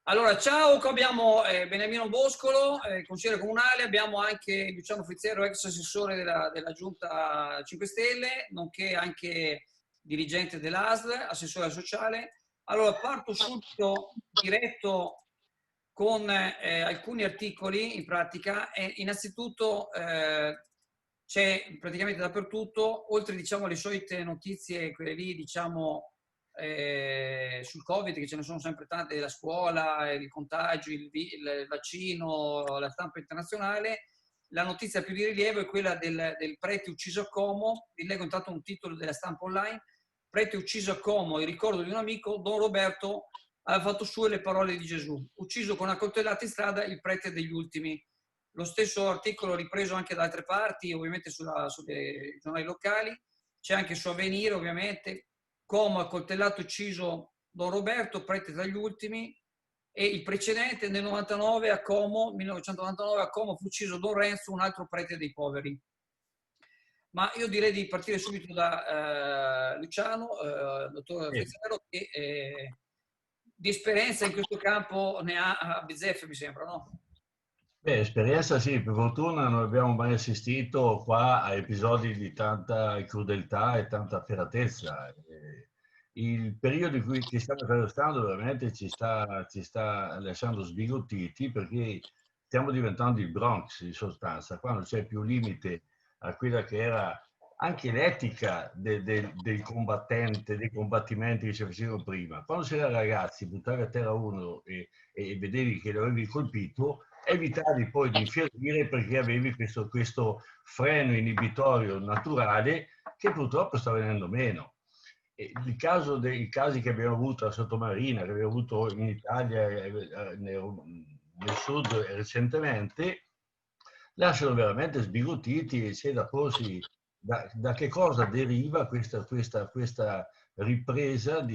Allora, ciao, qua abbiamo Beniamino Boscolo, consigliere comunale, abbiamo anche Luciano Frizzero, ex assessore della Giunta 5 Stelle, nonché anche dirigente dell'ASL, assessore sociale. Allora, parto subito diretto con alcuni articoli in pratica. Innanzitutto c'è praticamente dappertutto, oltre diciamo alle solite notizie, quelle lì diciamo sul Covid, che ce ne sono sempre tante, della scuola, il contagio, il vaccino, la stampa internazionale. La notizia più di rilievo è quella del prete ucciso a Como. Vi leggo intanto un titolo della stampa online: prete ucciso a Como, il ricordo di un amico. Don Roberto aveva fatto sue le parole di Gesù: ucciso con una coltellata in strada, il prete degli ultimi. Lo stesso articolo ripreso anche da altre parti, ovviamente sui giornali locali. C'è anche su Avvenire, ovviamente. Como accoltellato, ucciso Don Roberto, prete tra gli ultimi. E il precedente nel 99 a Como, 1999 a Como fu ucciso Don Renzo, un altro prete dei poveri. Ma io direi di partire subito da Luciano, dottor Sì. Fezzero, che di esperienza in questo campo ne ha a bizzeffe, mi sembra, no? Beh, esperienza sì, per fortuna non abbiamo mai assistito qua a episodi di tanta crudeltà e tanta efferatezza. Il periodo che stiamo attraversando veramente ci sta lasciando sbigottiti, perché stiamo diventando il Bronx in sostanza, qua non c'è più limite a quella che era anche l'etica del combattente, dei combattimenti che si facevano prima. Quando si era ragazzi, buttare a terra uno e vedevi che lo avevi colpito, evitavi poi di infierire perché avevi questo freno inibitorio naturale che purtroppo sta venendo meno. E i casi che abbiamo avuto a Sottomarina, che abbiamo avuto in Italia, nel sud recentemente, lasciano veramente sbigottiti, e c'è da porsi da che cosa deriva questa ripresa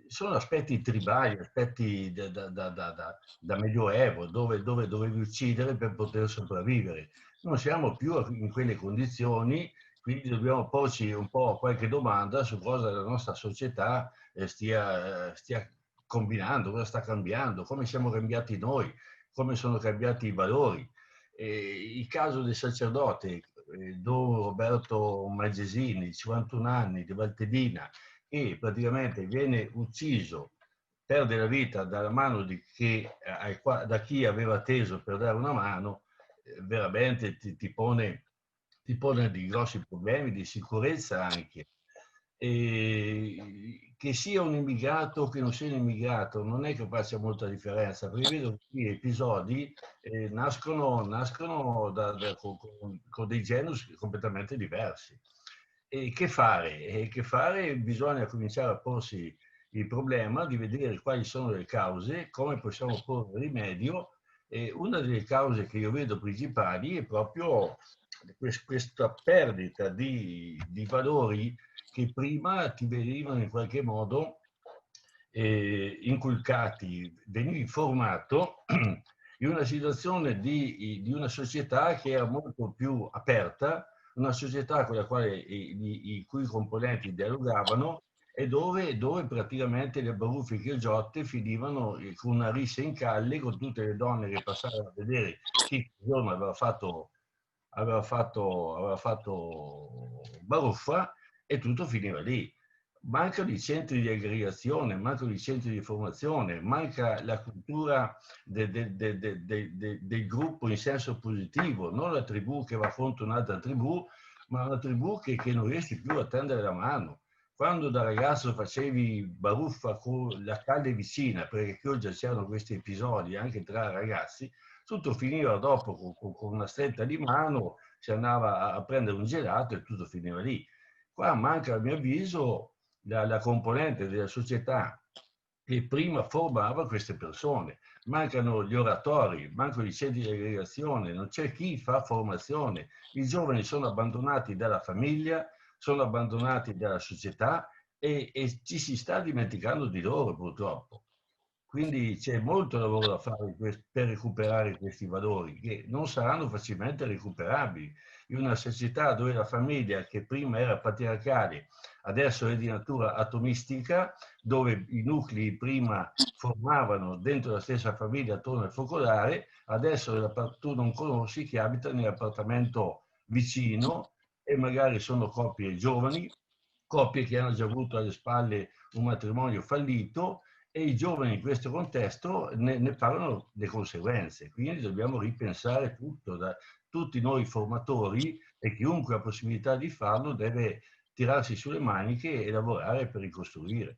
sono aspetti tribali, aspetti da Medioevo, dove dovevi uccidere per poter sopravvivere. Non siamo più in quelle condizioni, quindi dobbiamo porci un po' qualche domanda su cosa la nostra società stia combinando, cosa sta cambiando, come siamo cambiati noi, come sono cambiati i valori. Il caso del sacerdote, Don Roberto Maggesini, 51 anni, di Valtellina, che praticamente viene ucciso, perde la vita dalla mano da chi aveva atteso per dare una mano, veramente ti pone dei grossi problemi di sicurezza anche. E che sia un immigrato o che non sia un immigrato non è che faccia molta differenza, perché vedo che episodi nascono con dei genus completamente diversi. E che fare? Che fare? Bisogna cominciare a porsi il problema di vedere quali sono le cause, come possiamo porre rimedio. E una delle cause che io vedo principali è proprio questa perdita di valori che prima ti venivano in qualche modo inculcati, venivi formato in una situazione di una società che era molto più aperta, una società con la quale i cui componenti dialogavano e dove praticamente le baruffe e giotte finivano con una rissa in calle, con tutte le donne che passavano a vedere chi quel giorno aveva fatto baruffa, e tutto finiva lì. Mancano i centri di aggregazione, mancano i centri di formazione, manca la cultura del gruppo in senso positivo, non la tribù che va contro un'altra tribù, ma una tribù che non riesci più a tendere la mano. Quando da ragazzo facevi baruffa con la calle vicina, perché oggi c'erano questi episodi anche tra ragazzi, tutto finiva dopo con una stretta di mano, si andava a prendere un gelato e tutto finiva lì. Qua manca, a mio avviso, la componente della società che prima formava queste persone. Mancano gli oratori, mancano i centri di aggregazione, non c'è chi fa formazione. I giovani sono abbandonati dalla famiglia, sono abbandonati dalla società e ci si sta dimenticando di loro, purtroppo. Quindi c'è molto lavoro da fare per recuperare questi valori che non saranno facilmente recuperabili. In una società dove la famiglia, che prima era patriarcale, adesso è di natura atomistica, dove i nuclei prima formavano dentro la stessa famiglia attorno al focolare, adesso tu non conosci chi abita nell'appartamento vicino e magari sono coppie giovani, coppie che hanno già avuto alle spalle un matrimonio fallito, e i giovani in questo contesto ne pagano le conseguenze. Quindi dobbiamo ripensare tutto, tutti noi formatori, e chiunque ha possibilità di farlo deve tirarsi sulle maniche e lavorare per ricostruire.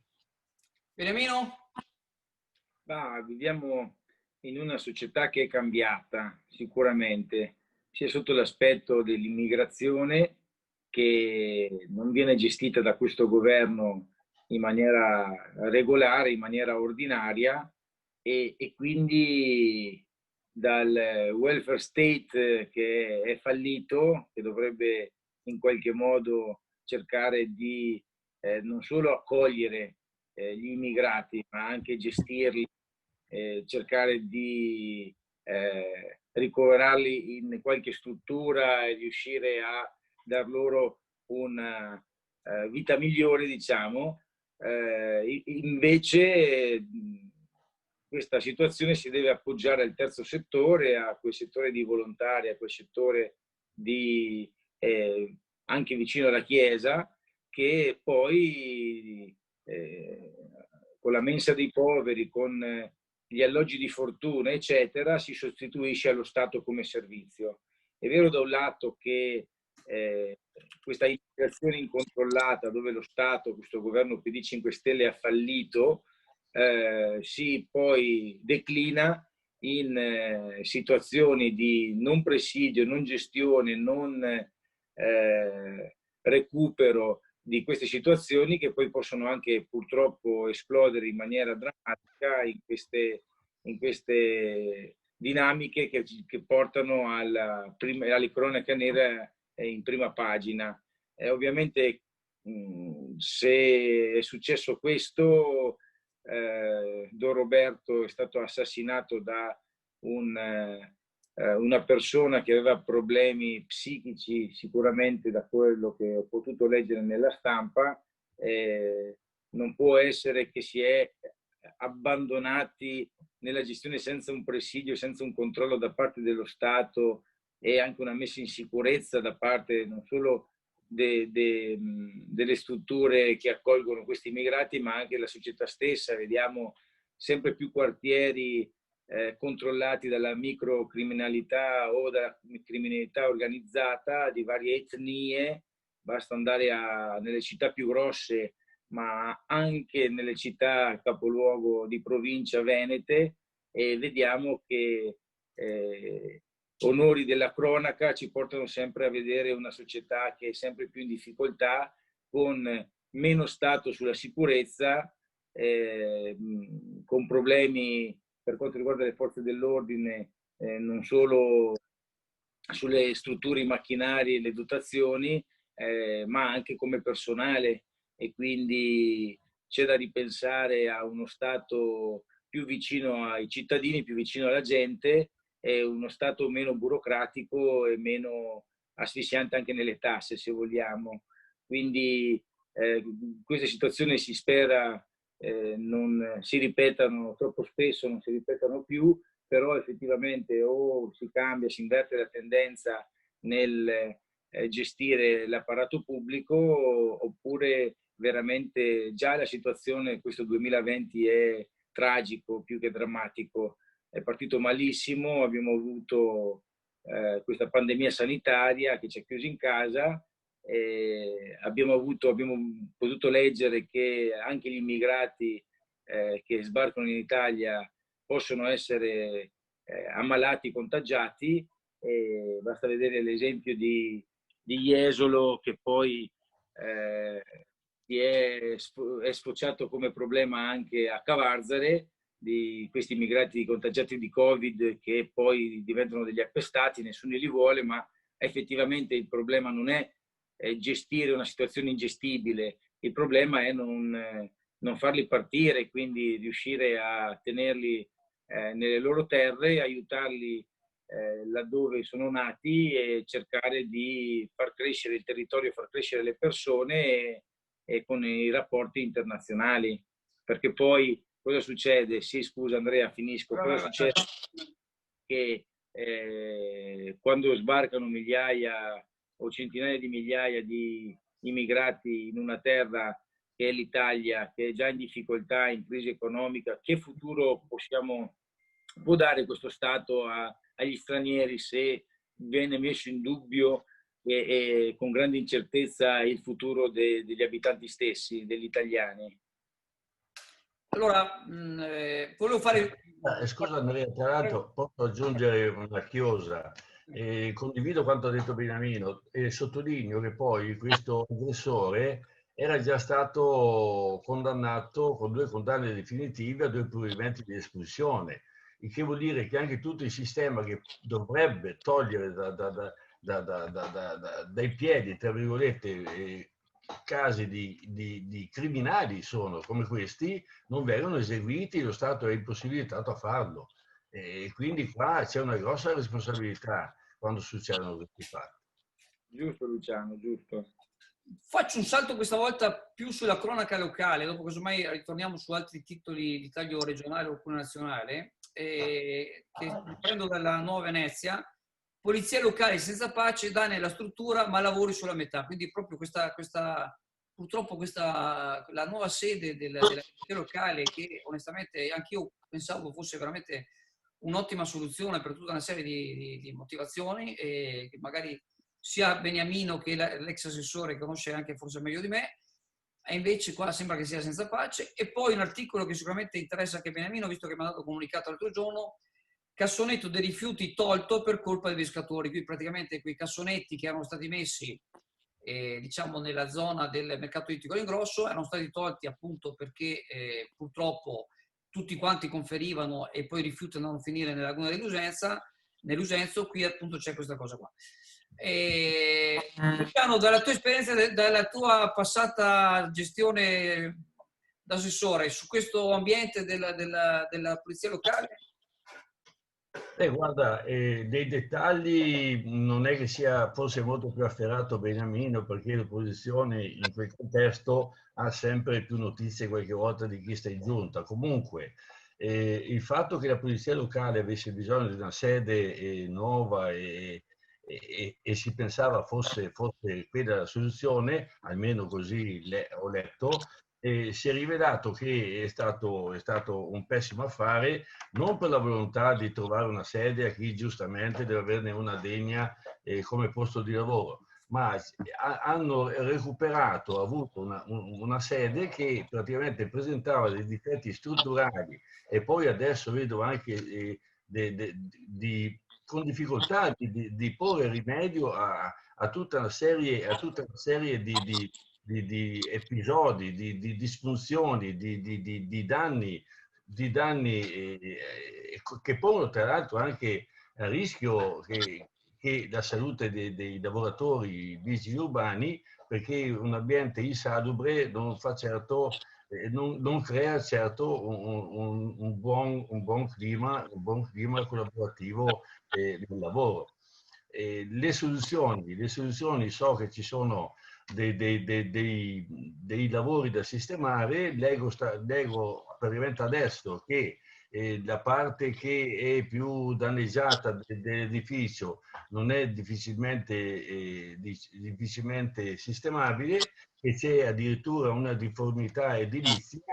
Beniamino? Viviamo in una società che è cambiata sicuramente, sia sotto l'aspetto dell'immigrazione, che non viene gestita da questo governo in maniera regolare, in maniera ordinaria, e quindi dal welfare state che è fallito, che dovrebbe in qualche modo cercare di non solo accogliere gli immigrati, ma anche gestirli, cercare di ricoverarli in qualche struttura e riuscire a dar loro una vita migliore, diciamo. Invece questa situazione si deve appoggiare al terzo settore, a quel settore di volontari, a quel settore di, anche vicino alla Chiesa, che poi con la mensa dei poveri, con gli alloggi di fortuna, eccetera, si sostituisce allo Stato come servizio. È vero da un lato che questa immigrazione incontrollata, dove lo Stato, questo governo PD 5 Stelle ha fallito, si poi declina in situazioni di non presidio, non gestione, non recupero di queste situazioni, che poi possono anche purtroppo esplodere in maniera drammatica in queste dinamiche che portano alle cronache nere in prima pagina. Ovviamente se è successo questo, Don Roberto è stato assassinato da una persona che aveva problemi psichici, sicuramente, da quello che ho potuto leggere nella stampa. Non può essere che si è abbandonati nella gestione senza un presidio, senza un controllo da parte dello Stato, e anche una messa in sicurezza da parte non solo delle strutture che accolgono questi immigrati, ma anche la società stessa. Vediamo sempre più quartieri controllati dalla microcriminalità o dalla criminalità organizzata di varie etnie. Basta andare nelle città più grosse, ma anche nelle città capoluogo di provincia venete, e vediamo che onori della cronaca ci portano sempre a vedere una società che è sempre più in difficoltà, con meno Stato sulla sicurezza, con problemi per quanto riguarda le forze dell'ordine, non solo sulle strutture, i macchinari e le dotazioni, ma anche come personale, e quindi c'è da ripensare a uno Stato più vicino ai cittadini, più vicino alla gente, e uno Stato meno burocratico e meno asfissiante anche nelle tasse, se vogliamo. Quindi queste situazioni si spera non si ripetano troppo spesso, non si ripetano più, però effettivamente o si cambia, si inverte la tendenza nel gestire l'apparato pubblico, oppure veramente già la situazione questo 2020 è tragico più che drammatico. È partito malissimo, abbiamo avuto questa pandemia sanitaria che ci ha chiusi in casa. Abbiamo potuto leggere che anche gli immigrati che sbarcano in Italia possono essere ammalati, contagiati. Basta vedere l'esempio di Jesolo, che poi è sfociato come problema anche a Cavarzare, di questi immigrati contagiati di Covid che poi diventano degli appestati. Nessuno li vuole, ma effettivamente il problema non è gestire una situazione ingestibile, il problema è non farli partire, quindi riuscire a tenerli nelle loro terre, aiutarli laddove sono nati, e cercare di far crescere il territorio, far crescere le persone, e con i rapporti internazionali. Perché poi cosa succede? Sì, scusa Andrea, finisco. Cosa succede? Che quando sbarcano migliaia o centinaia di migliaia di immigrati in una terra che è l'Italia, che è già in difficoltà, in crisi economica, che futuro può dare questo Stato agli stranieri se viene messo in dubbio e con grande incertezza il futuro degli abitanti stessi, degli italiani? Allora, volevo fare... Scusa Andrea, tra l'altro posso aggiungere una chiosa. Condivido quanto ha detto Beniamino e sottolineo che poi questo aggressore era già stato condannato con 2 condanne definitive a 2 provvedimenti di espulsione, il che vuol dire che anche tutto il sistema che dovrebbe togliere dai piedi, tra virgolette, casi di criminali sono come questi, non vengono eseguiti, lo Stato è impossibilitato a farlo. E quindi qua c'è una grossa responsabilità quando succedono questi fatti. Giusto Luciano, giusto. Faccio un salto questa volta più sulla cronaca locale, dopo casomai ritorniamo su altri titoli di taglio regionale oppure nazionale, che prendo dalla Nuova Venezia. Polizia locale senza pace, danni alla struttura, ma lavori sulla metà. Quindi proprio purtroppo la nuova sede della polizia locale, che onestamente anch'io pensavo fosse veramente un'ottima soluzione per tutta una serie di motivazioni, e che magari sia Beniamino che l'ex assessore conosce anche forse meglio di me, e invece qua sembra che sia senza pace. E poi un articolo che sicuramente interessa anche Beniamino, visto che mi ha dato comunicato l'altro giorno: cassonetto dei rifiuti tolto per colpa dei pescatori. Qui praticamente quei cassonetti che erano stati messi diciamo nella zona del mercato ittico all'ingrosso erano stati tolti appunto perché purtroppo tutti quanti conferivano e poi i rifiuti andavano a finire nella laguna nell'Usenzo. Qui appunto c'è questa cosa qua. Luciano, dalla tua esperienza, dalla tua passata gestione d'assessore su questo ambiente della polizia locale? Guarda, dei dettagli non è che sia forse molto più afferrato Beniamino, perché l'opposizione in quel contesto ha sempre più notizie qualche volta di chi sta in giunta. Comunque, il fatto che la polizia locale avesse bisogno di una sede nuova e si pensava fosse quella la soluzione, almeno così ho letto, si è rivelato che è stato un pessimo affare, non per la volontà di trovare una sede a chi giustamente deve averne una degna come posto di lavoro, ma hanno recuperato, avuto una sede che praticamente presentava dei difetti strutturali, e poi adesso vedo anche con difficoltà di porre rimedio a tutta una serie di episodi, di disfunzioni, di danni che pongono tra l'altro anche a rischio che la salute dei lavoratori vigili urbani, perché un ambiente insalubre non fa certo, non crea certo un buon clima collaborativo nel lavoro. Le soluzioni so che ci sono dei lavori da sistemare. Leggo praticamente adesso che la parte che è più danneggiata dell'edificio non è difficilmente sistemabile, e c'è addirittura una difformità edilizia,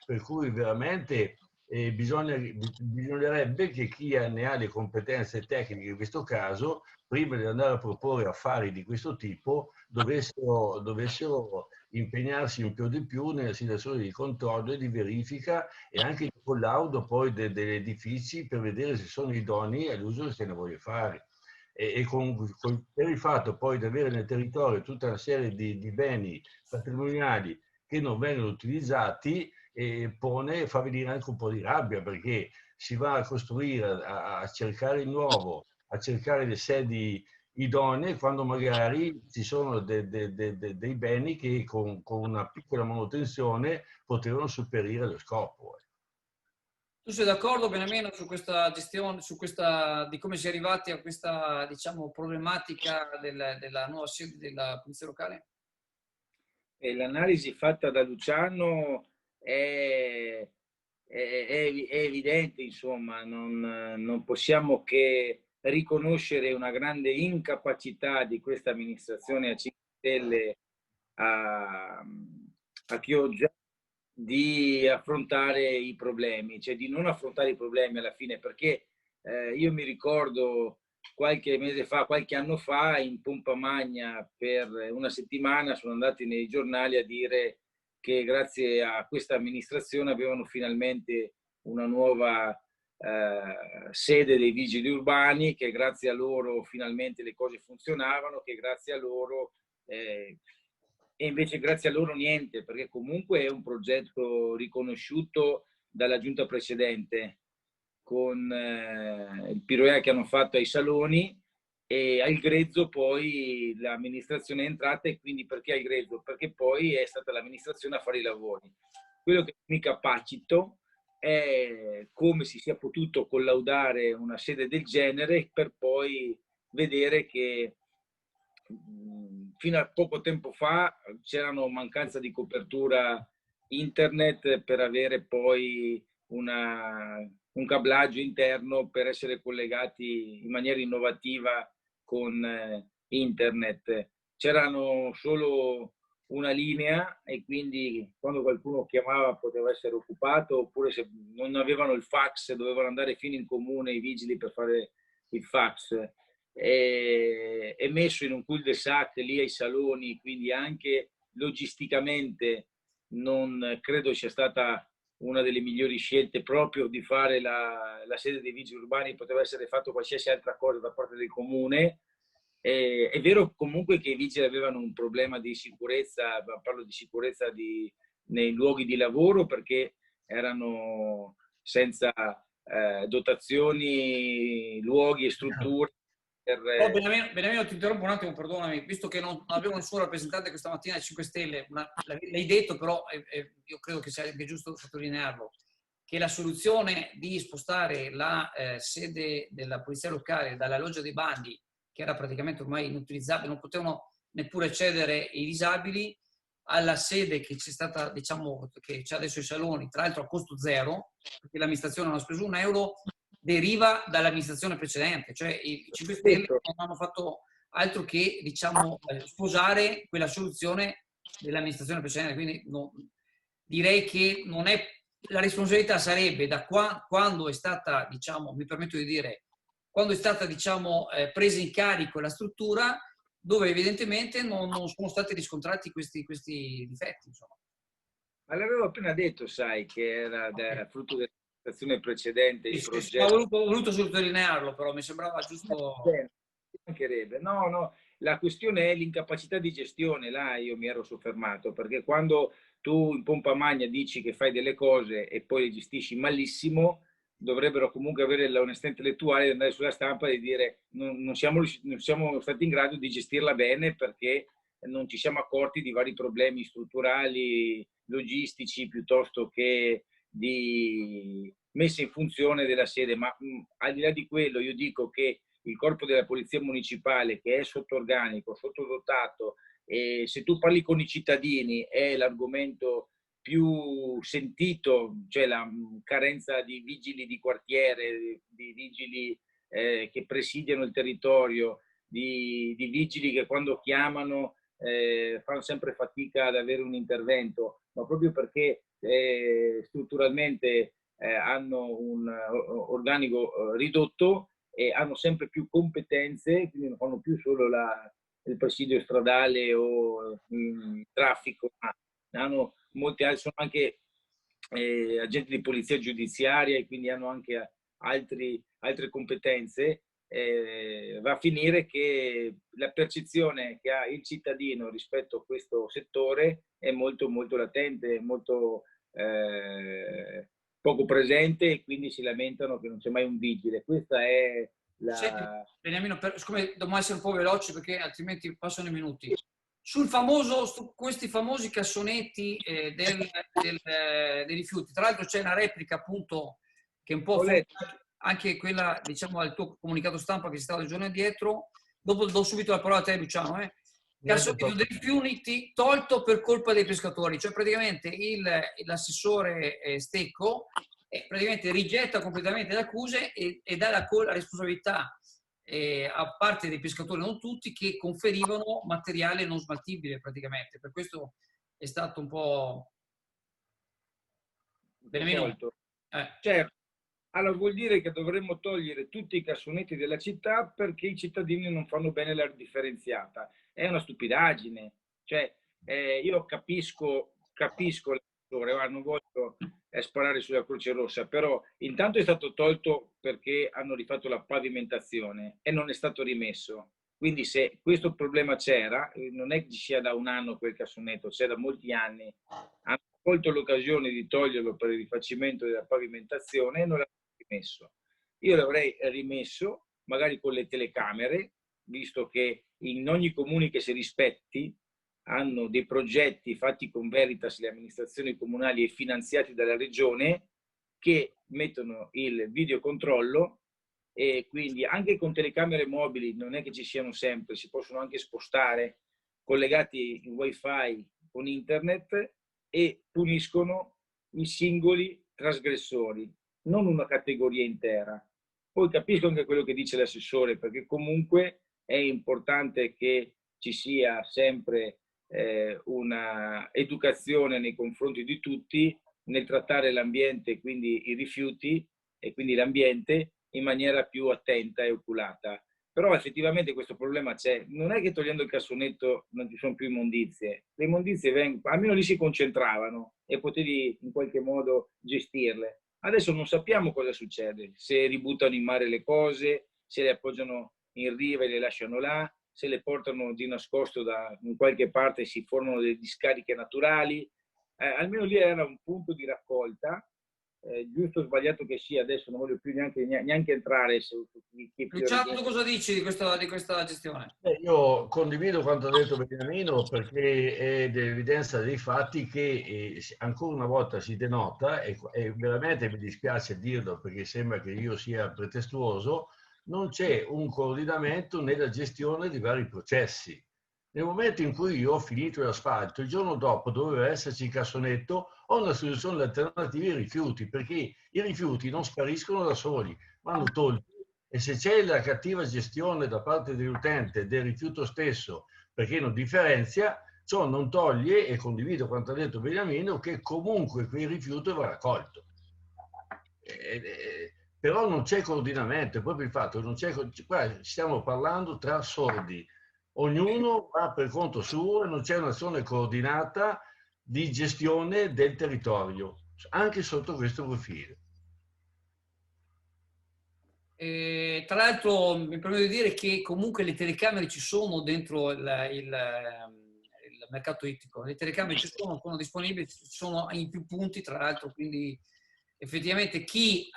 per cui veramente bisognerebbe che chi ne ha le competenze tecniche in questo caso, prima di andare a proporre affari di questo tipo, dovessero impegnarsi un po' di più nella situazione di controllo e di verifica, e anche di collaudo poi degli edifici, per vedere se sono idonei all'uso che se ne vuole fare. Per il fatto poi di avere nel territorio tutta una serie di beni patrimoniali che non vengono utilizzati, fa venire anche un po' di rabbia, perché si va a costruire, a cercare il nuovo, a cercare le sedi idonee, quando magari ci sono dei beni che con una piccola manutenzione potevano superare lo scopo. Tu sei d'accordo, Beniamino, su questa gestione, di come si è arrivati a questa, diciamo, problematica della nuova sede della polizia locale? E l'analisi fatta da Luciano è evidente, insomma, non possiamo che riconoscere una grande incapacità di questa amministrazione a 5 Stelle a Chioggia di affrontare i problemi, cioè di non affrontare i problemi alla fine, perché io mi ricordo qualche mese fa, qualche anno fa, in pompa magna per una settimana sono andati nei giornali a dire che grazie a questa amministrazione avevano finalmente una nuova sede dei vigili urbani, che grazie a loro finalmente le cose funzionavano, che grazie a loro e invece grazie a loro niente, perché comunque è un progetto riconosciuto dalla giunta precedente con il piroea che hanno fatto ai saloni, e al grezzo poi l'amministrazione è entrata. E quindi perché al grezzo? Perché poi è stata l'amministrazione a fare i lavori. Quello che mi capacito è come si sia potuto collaudare una sede del genere per poi vedere che fino a poco tempo fa c'erano mancanza di copertura internet per avere poi un cablaggio interno per essere collegati in maniera innovativa con internet. C'erano solo una linea e quindi quando qualcuno chiamava poteva essere occupato, oppure se non avevano il fax dovevano andare fino in comune i vigili per fare il fax. È messo in un cul-de-sac lì ai saloni, quindi anche logisticamente non credo sia stata una delle migliori scelte proprio di fare la sede dei vigili urbani. Poteva essere fatto qualsiasi altra cosa da parte del comune. È vero comunque che i vigili avevano un problema di sicurezza, parlo di sicurezza nei luoghi di lavoro, perché erano senza dotazioni, luoghi e strutture. Oh, Beniamino, ti interrompo un attimo, perdonami, visto che non abbiamo nessun rappresentante questa mattina ai 5 Stelle, l'hai detto, però io credo che sia anche giusto sottolinearlo, che la soluzione di spostare la sede della polizia locale dalla loggia dei Bandi, che era praticamente ormai inutilizzabile, non potevano neppure accedere i disabili, alla sede che c'è stata, diciamo, che c'è adesso i saloni, tra l'altro a costo zero, perché l'amministrazione non ha speso un euro, deriva dall'amministrazione precedente, cioè i 5 Stelle non hanno fatto altro che, diciamo, sposare quella soluzione dell'amministrazione precedente. Quindi direi che non è, la responsabilità sarebbe da quando è stata, diciamo, mi permetto di dire, quando è stata, diciamo, presa in carico la struttura, dove evidentemente non sono stati riscontrati questi difetti, insomma. Ma l'avevo appena detto, sai, che era frutto dell'amministrazione precedente il progetto. Ho voluto sottolinearlo, però mi sembrava giusto. Mancherebbe. No, la questione è l'incapacità di gestione. Là io mi ero soffermato, perché quando tu in pompa magna dici che fai delle cose e poi le gestisci malissimo, dovrebbero comunque avere l'onestà intellettuale di andare sulla stampa e di dire non siamo stati in grado di gestirla bene, perché non ci siamo accorti di vari problemi strutturali, logistici, piuttosto che di messa in funzione della sede. Ma al di là di quello, io dico che il corpo della polizia municipale, che è sotto organico, sottodotato, e se tu parli con i cittadini è l'argomento più sentito, cioè la carenza di vigili di quartiere, di vigili che presidiano il territorio, di vigili che quando chiamano fanno sempre fatica ad avere un intervento, ma proprio perché strutturalmente hanno un organico ridotto e hanno sempre più competenze, quindi non fanno più solo il presidio stradale o il traffico, ma hanno molti altri, sono anche agenti di polizia giudiziaria e quindi hanno anche altre competenze. Va a finire che la percezione che ha il cittadino rispetto a questo settore è molto molto latente, molto poco presente, e quindi si lamentano che non c'è mai un vigile. Questa è la... Senti, Beniamino, siccome dobbiamo essere un po' veloci perché altrimenti passano i minuti. Su questi famosi cassonetti dei rifiuti, tra l'altro c'è una replica appunto che è un po' anche quella, diciamo, al tuo comunicato stampa che si stava il giorno dietro. Dopo do subito la parola a te, Luciano. Cassonetti dei rifiuti tolto per colpa dei pescatori, cioè praticamente l'assessore Stecco praticamente rigetta completamente le accuse e dà la responsabilità a parte dei pescatori, non tutti, che conferivano materiale non smaltibile praticamente. Per questo è stato un po' tolto. Certo. Allora vuol dire che dovremmo togliere tutti i cassonetti della città perché i cittadini non fanno bene la differenziata. È una stupidaggine. Cioè, io capisco l'assessore, non voglio sparare sulla Croce Rossa, però intanto è stato tolto perché hanno rifatto la pavimentazione e non è stato rimesso. Quindi se questo problema c'era, non è che ci sia da un anno quel cassonetto, c'è da molti anni. Hanno colto l'occasione di toglierlo per il rifacimento della pavimentazione e non l'hanno rimesso. Io l'avrei rimesso magari con le telecamere, visto che in ogni comune che si rispetti hanno dei progetti fatti con Veritas, le amministrazioni comunali e finanziati dalla regione, che mettono il videocontrollo, e quindi anche con telecamere mobili, non è che ci siano sempre, si possono anche spostare, collegati in wifi con internet, e puniscono i singoli trasgressori, non una categoria intera. Poi capisco anche quello che dice l'assessore, perché comunque è importante che ci sia sempre una educazione nei confronti di tutti nel trattare l'ambiente, quindi i rifiuti e quindi l'ambiente, in maniera più attenta e oculata. Però effettivamente questo problema c'è. Non è che togliendo il cassonetto non ci sono più immondizie. Le immondizie vengono, almeno lì si concentravano e potevi in qualche modo gestirle. Adesso non sappiamo cosa succede, se ributtano in mare le cose, se le appoggiano in riva e le lasciano là, se le portano di nascosto da in qualche parte e si formano delle discariche naturali. Almeno lì era un punto di raccolta. Giusto o sbagliato che sia, adesso non voglio più neanche entrare su chi Luciano, tu cosa dici di questa gestione? Io condivido quanto ha detto Beniamino, perché è dell'evidenza dei fatti che ancora una volta si denota, e veramente mi dispiace dirlo perché sembra che io sia pretestuoso, non c'è un coordinamento nella gestione di vari processi. Nel momento in cui io ho finito l'asfalto, il giorno dopo doveva esserci il cassonetto o una soluzione alternativa ai rifiuti, perché i rifiuti non spariscono da soli, vanno tolti. E se c'è la cattiva gestione da parte dell'utente del rifiuto stesso, perché non differenzia, ciò non toglie, e condivido quanto ha detto Beniamino, che comunque quel rifiuto va raccolto. Però non c'è coordinamento, è proprio il fatto che non c'è, qua stiamo parlando tra sordi, ognuno va per conto suo e non c'è un'azione coordinata di gestione del territorio, anche sotto questo profilo. Tra l'altro mi permetto di dire che comunque le telecamere ci sono dentro il mercato ittico, le telecamere ci sono disponibili, sono in più punti tra l'altro, quindi effettivamente chi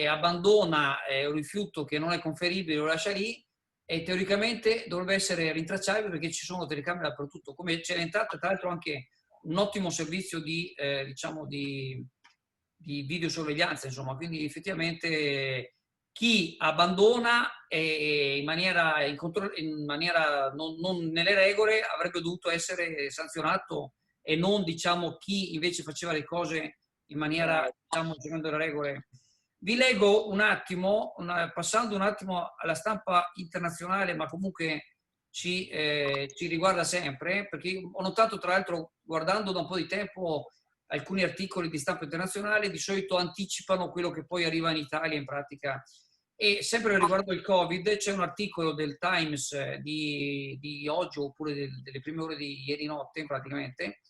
abbandona un rifiuto che non è conferibile lo lascia lì e teoricamente dovrebbe essere rintracciabile perché ci sono telecamere dappertutto, come c'era entrato tra l'altro anche un ottimo servizio diciamo di videosorveglianza, insomma, quindi effettivamente chi abbandona in maniera non nelle regole avrebbe dovuto essere sanzionato e non, diciamo, chi invece faceva le cose in maniera, diciamo, seguendo le regole. Vi leggo un attimo, passando un attimo alla stampa internazionale, ma comunque ci riguarda sempre, perché ho notato, tra l'altro, guardando da un po' di tempo alcuni articoli di stampa internazionale, di solito anticipano quello che poi arriva in Italia in pratica. E sempre riguardo il Covid, c'è un articolo del Times di oggi, oppure delle prime ore di ieri notte, praticamente,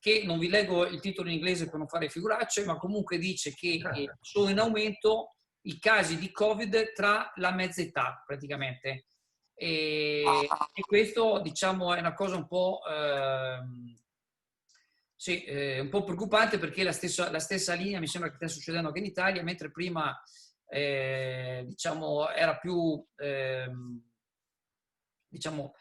che non vi leggo il titolo in inglese per non fare figuracce, ma comunque dice che sono in aumento i casi di Covid tra la mezza età, praticamente. E questo, diciamo, è una cosa un po'... sì, un po' preoccupante, perché la stessa linea mi sembra che stia succedendo anche in Italia, mentre prima diciamo era più diciamo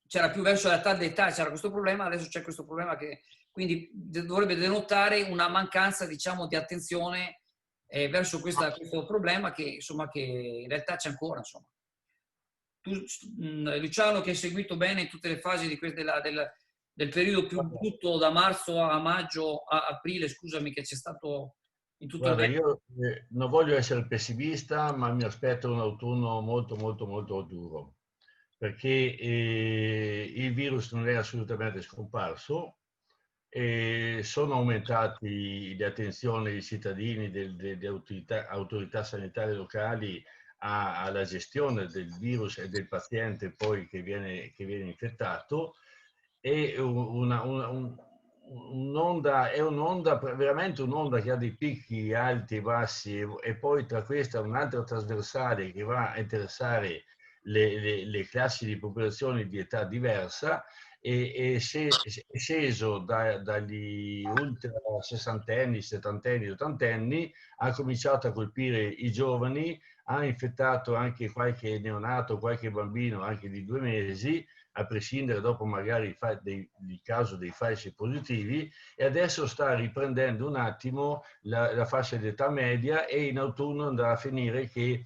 c'era più verso la tarda età, c'era questo problema, adesso c'è questo problema che quindi dovrebbe denotare una mancanza, diciamo, di attenzione verso questo problema che, insomma, che in realtà c'è ancora, insomma. Luciano, che hai seguito bene tutte le fasi del periodo più brutto da marzo a maggio, a aprile, scusami, che c'è stato in tutto il Guarda, resto. io non voglio essere pessimista, ma mi aspetto un autunno molto, molto, molto duro, perché il virus non è assolutamente scomparso, e sono aumentati le attenzioni dei cittadini, delle autorità sanitarie locali alla gestione del virus e del paziente poi che viene infettato. È un'onda, veramente un'onda che ha dei picchi alti e bassi, e poi tra questa un'altra trasversale che va a interessare le classi di popolazione di età diversa, e è sceso dagli ultra sessantenni, settantenni, ottantenni, ha cominciato a colpire i giovani, ha infettato anche qualche neonato, qualche bambino anche di 2 mesi, a prescindere dopo magari il caso dei falsi positivi, e adesso sta riprendendo un attimo la fascia d'età media, e in autunno andrà a finire che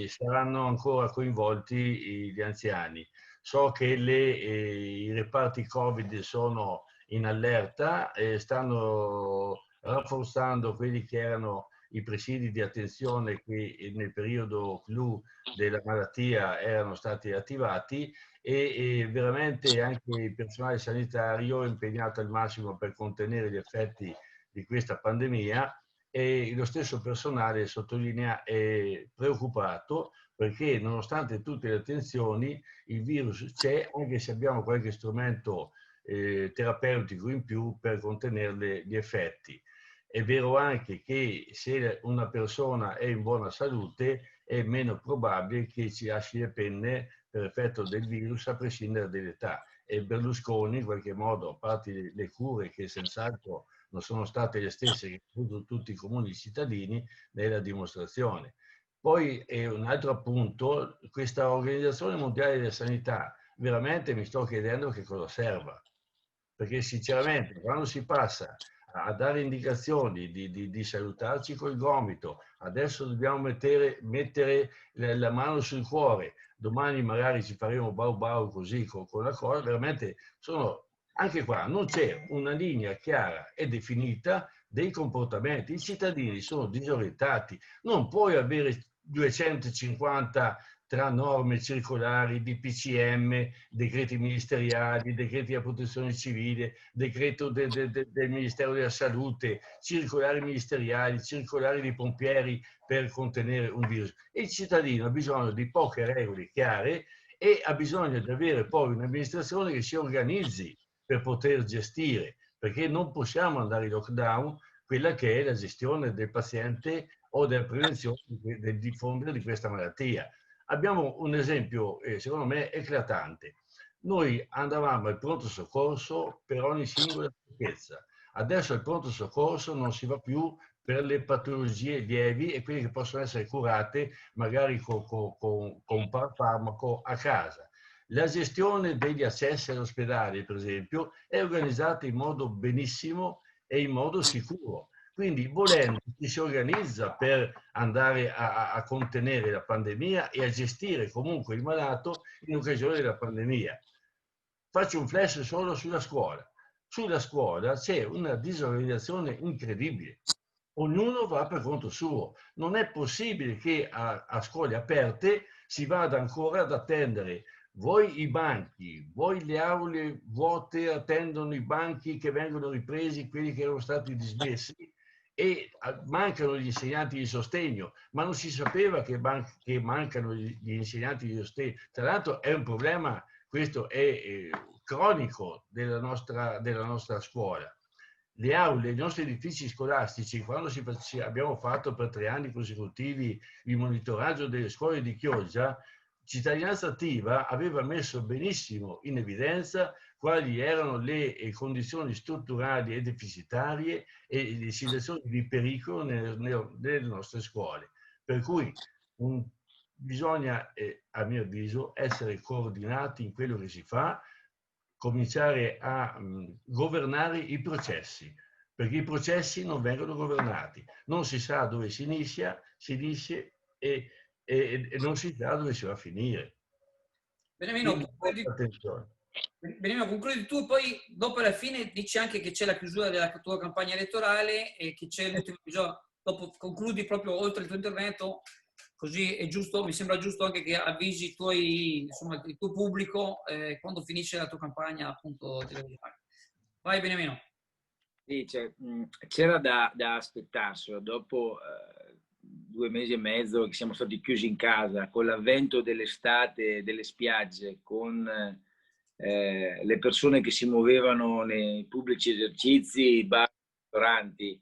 saranno ancora coinvolti gli anziani. So che i reparti Covid sono in allerta e stanno rafforzando quelli che erano i presidi di attenzione che nel periodo clou della malattia erano stati attivati, e veramente anche il personale sanitario è impegnato al massimo per contenere gli effetti di questa pandemia, e lo stesso personale, sottolinea, è preoccupato perché nonostante tutte le attenzioni il virus c'è, anche se abbiamo qualche strumento terapeutico in più per contenere gli effetti. È vero anche che se una persona è in buona salute è meno probabile che ci lasci le penne per effetto del virus, a prescindere dall'età. E Berlusconi, in qualche modo, a parte le cure che senz'altro non sono state le stesse che hanno avuto tutti i comuni cittadini, ne è la dimostrazione. Poi un altro appunto, questa Organizzazione Mondiale della Sanità, veramente mi sto chiedendo che cosa serva, perché sinceramente quando si passa a dare indicazioni di salutarci col gomito, adesso dobbiamo mettere la mano sul cuore, domani magari ci faremo bau bau così con la cosa, veramente anche qua non c'è una linea chiara e definita dei comportamenti. I cittadini sono disorientati, non puoi avere 250 tra norme circolari, DPCM, decreti ministeriali, decreti della protezione civile, decreto del Ministero della Salute, circolari ministeriali, circolari di pompieri per contenere un virus. E il cittadino ha bisogno di poche regole chiare, e ha bisogno di avere poi un'amministrazione che si organizzi per poter gestire, perché non possiamo andare in lockdown quella che è la gestione del paziente o della prevenzione del diffondere di questa malattia. Abbiamo un esempio, secondo me, eclatante. Noi andavamo al pronto soccorso per ogni singola schifezza. Adesso al pronto soccorso non si va più per le patologie lievi e quelle che possono essere curate magari con un farmaco a casa. La gestione degli accessi all'ospedale, per esempio, è organizzata in modo benissimo e in modo sicuro. Quindi, volendo, ci si organizza per andare a contenere la pandemia e a gestire comunque il malato in occasione della pandemia. Faccio un flash solo sulla scuola. Sulla scuola c'è una disorganizzazione incredibile. Ognuno va per conto suo. Non è possibile che a scuole aperte si vada ancora ad attendere. Voi i banchi, voi le aule vuote attendono i banchi che vengono ripresi, quelli che erano stati dismessi, e mancano gli insegnanti di sostegno, ma non si sapeva che mancano gli insegnanti di sostegno. Tra l'altro è un problema, questo è cronico della nostra scuola. Le aule, i nostri edifici scolastici, quando abbiamo fatto per 3 anni consecutivi il monitoraggio delle scuole di Chioggia, Cittadinanza Attiva aveva messo benissimo in evidenza quali erano le condizioni strutturali e deficitarie e le situazioni di pericolo nelle nostre scuole. Per cui bisogna, a mio avviso, essere coordinati in quello che si fa, cominciare a governare i processi, perché i processi non vengono governati. Non si sa dove si inizia e e non si sa dove si va a finire. Beniamino, Quindi, attenzione. Benissimo, concludi tu, poi dopo alla fine dici anche che c'è la chiusura della tua campagna elettorale e che c'è l'ultimo episodio. Dopo concludi proprio oltre il tuo intervento, così è giusto, mi sembra giusto anche che avvisi i tuoi, insomma, il tuo pubblico quando finisce la tua campagna appunto televisivale. Vai Beniamino. Sì, c'era da aspettarselo. Dopo 2 mesi e mezzo che siamo stati chiusi in casa, con l'avvento dell'estate, delle spiagge, con le persone che si muovevano nei pubblici esercizi, bar, ristoranti,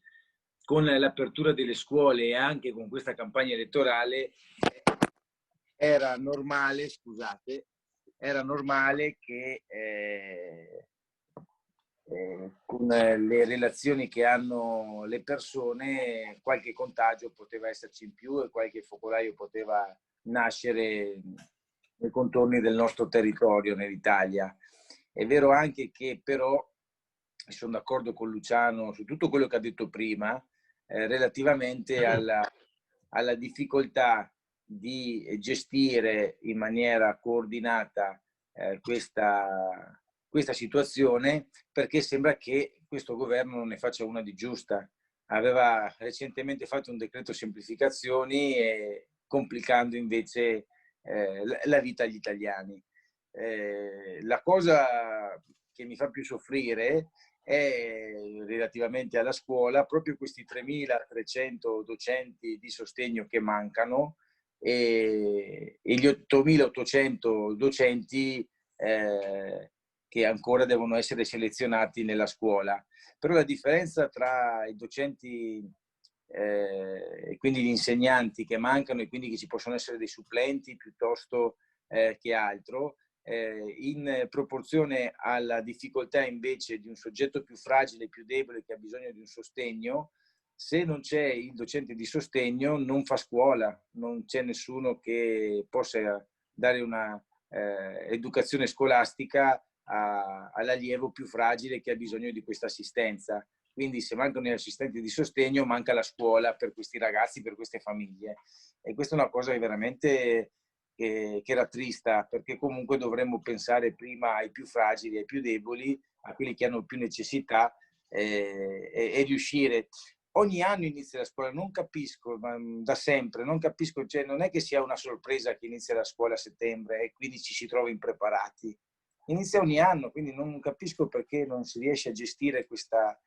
con l'apertura delle scuole e anche con questa campagna elettorale, era normale, scusate, era normale che con le relazioni che hanno le persone, qualche contagio poteva esserci in più e qualche focolaio poteva nascere nei contorni del nostro territorio, nell'Italia. È vero anche che però, sono d'accordo con Luciano su tutto quello che ha detto prima, relativamente alla difficoltà di gestire in maniera coordinata questa situazione, perché sembra che questo governo non ne faccia una di giusta. Aveva recentemente fatto un decreto semplificazioni, complicando invece la vita agli italiani. La cosa che mi fa più soffrire è relativamente alla scuola, proprio questi 3.300 docenti di sostegno che mancano e gli 8.800 docenti che ancora devono essere selezionati nella scuola. Però la differenza tra i docenti e quindi gli insegnanti che mancano e quindi che ci possono essere dei supplenti piuttosto che altro, in proporzione alla difficoltà invece di un soggetto più fragile, più debole, che ha bisogno di un sostegno, se non c'è il docente di sostegno non fa scuola, non c'è nessuno che possa dare una educazione scolastica all'allievo più fragile che ha bisogno di questa assistenza. Quindi se mancano gli assistenti di sostegno, manca la scuola per questi ragazzi, per queste famiglie. E questa è una cosa che veramente che rattrista, perché comunque dovremmo pensare prima ai più fragili, ai più deboli, a quelli che hanno più necessità e riuscire. Ogni anno inizia la scuola, non capisco, ma da sempre, non capisco, cioè non è che sia una sorpresa che inizia la scuola a settembre e quindi ci si trova impreparati. Inizia ogni anno, quindi non capisco perché non si riesce a gestire questa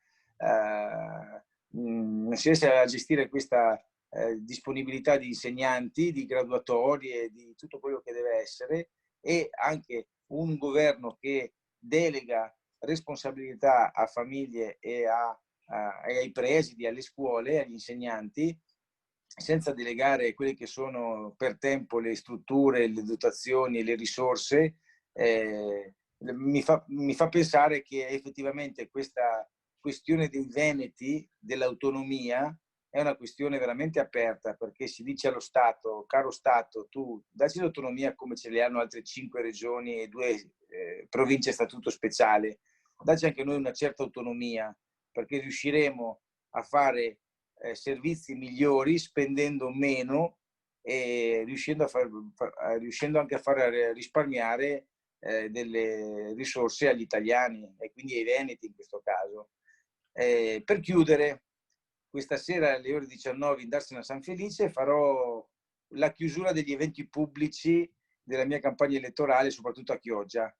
disponibilità di insegnanti, di graduatorie, di tutto quello che deve essere, e anche un governo che delega responsabilità a famiglie e ai presidi, alle scuole, agli insegnanti, senza delegare quelle che sono per tempo le strutture, le dotazioni e le risorse. Mi fa pensare che effettivamente questa questione dei veneti, dell'autonomia, è una questione veramente aperta, perché si dice allo Stato: caro Stato, tu dacci l'autonomia come ce le hanno altre 5 regioni e 2 province a statuto speciale, dacci anche noi una certa autonomia, perché riusciremo a fare servizi migliori spendendo meno e riuscendo anche a far risparmiare delle risorse agli italiani e quindi ai veneti in questo caso. Per chiudere, questa sera alle ore 19 in Darsena San Felice farò la chiusura degli eventi pubblici della mia campagna elettorale, soprattutto a Chioggia.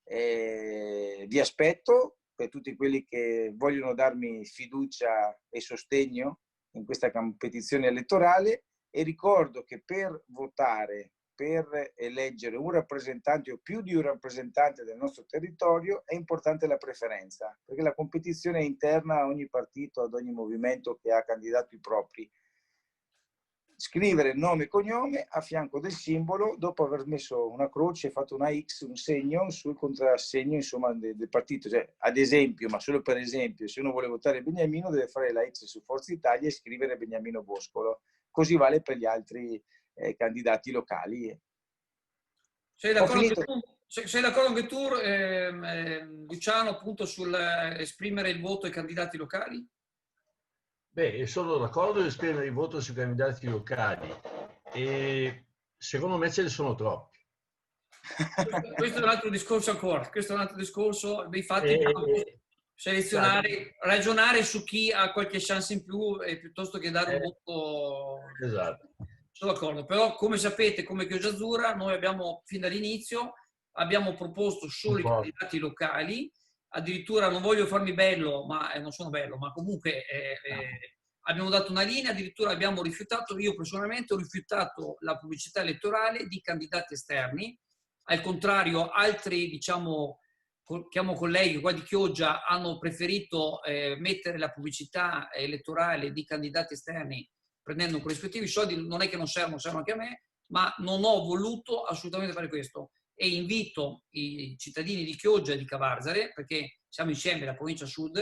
Vi aspetto per tutti quelli che vogliono darmi fiducia e sostegno in questa competizione elettorale, e ricordo che per votare, per eleggere un rappresentante o più di un rappresentante del nostro territorio, è importante la preferenza, perché la competizione è interna a ogni partito, ad ogni movimento che ha candidati propri. Scrivere nome e cognome a fianco del simbolo, dopo aver messo una croce, fatto una X, un segno sul contrassegno, insomma, del partito. Cioè, ad esempio, ma solo per esempio, se uno vuole votare Beniamino deve fare la X su Forza Italia e scrivere Beniamino Boscolo. Così vale per gli altri candidati locali. Sei d'accordo anche tu, Luciano, appunto sul esprimere il voto ai candidati locali? Beh, sono d'accordo di esprimere il voto sui candidati locali, Secondo me ce ne sono troppi. Questo è un altro discorso ancora, questo è un altro discorso, dei fatti dobbiamo selezionare, ragionare su chi ha qualche chance in più piuttosto che dare un voto. Esatto. Sono d'accordo, però come sapete, come Chioggia Azzurra, noi abbiamo fin dall'inizio abbiamo proposto solo i candidati locali, addirittura non voglio farmi bello, ma non sono bello, ma comunque abbiamo dato una linea, addirittura abbiamo rifiutato, io personalmente ho rifiutato la pubblicità elettorale di candidati esterni, al contrario altri, diciamo, chiamo colleghi qua di Chioggia, hanno preferito mettere la pubblicità elettorale di candidati esterni prendendo un corrispettivo. I soldi non è che non servono, servono anche a me, ma non ho voluto assolutamente fare questo. E invito i cittadini di Chioggia e di Cavarzare, perché siamo insieme la provincia sud,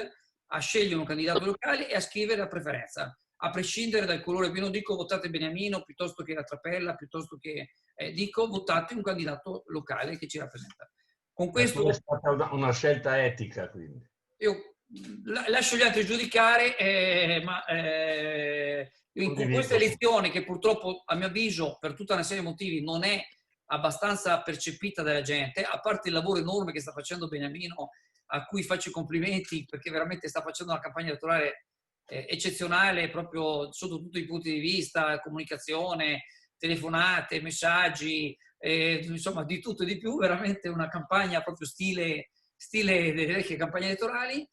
a scegliere un candidato locale e a scrivere la preferenza, a prescindere dal colore. Io non dico votate Beniamino piuttosto che la Trappella, piuttosto che dico votate un candidato locale che ci rappresenta. Con questo è stata una scelta etica, quindi. Io lascio gli altri giudicare, ma con questa elezione che purtroppo a mio avviso per tutta una serie di motivi non è abbastanza percepita dalla gente, a parte il lavoro enorme che sta facendo Beniamino, a cui faccio i complimenti perché veramente sta facendo una campagna elettorale eccezionale proprio sotto tutti i punti di vista, comunicazione, telefonate, messaggi, insomma di tutto e di più, veramente una campagna proprio stile delle vecchie campagne elettorali,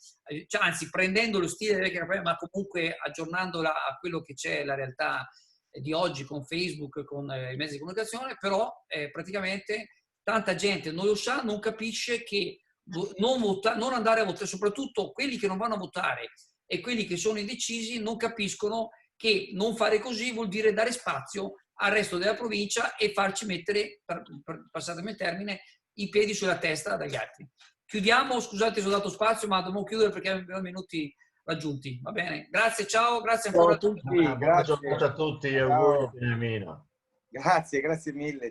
cioè, anzi prendendo lo stile delle vecchie campagne ma comunque aggiornandola a quello che c'è la realtà di oggi con Facebook, con i mezzi di comunicazione, però praticamente tanta gente non lo sa, non capisce che non andare a votare, soprattutto quelli che non vanno a votare e quelli che sono indecisi non capiscono che non fare così vuol dire dare spazio al resto della provincia e farci mettere, passatemi il termine, i piedi sulla testa dagli altri. Chiudiamo, scusate se ho dato spazio, ma dobbiamo chiudere perché abbiamo minuti raggiunti. Va bene, grazie, ciao, grazie ancora a tutti. Buona giornata a tutti e auguri a Beniamino. Grazie, grazie mille.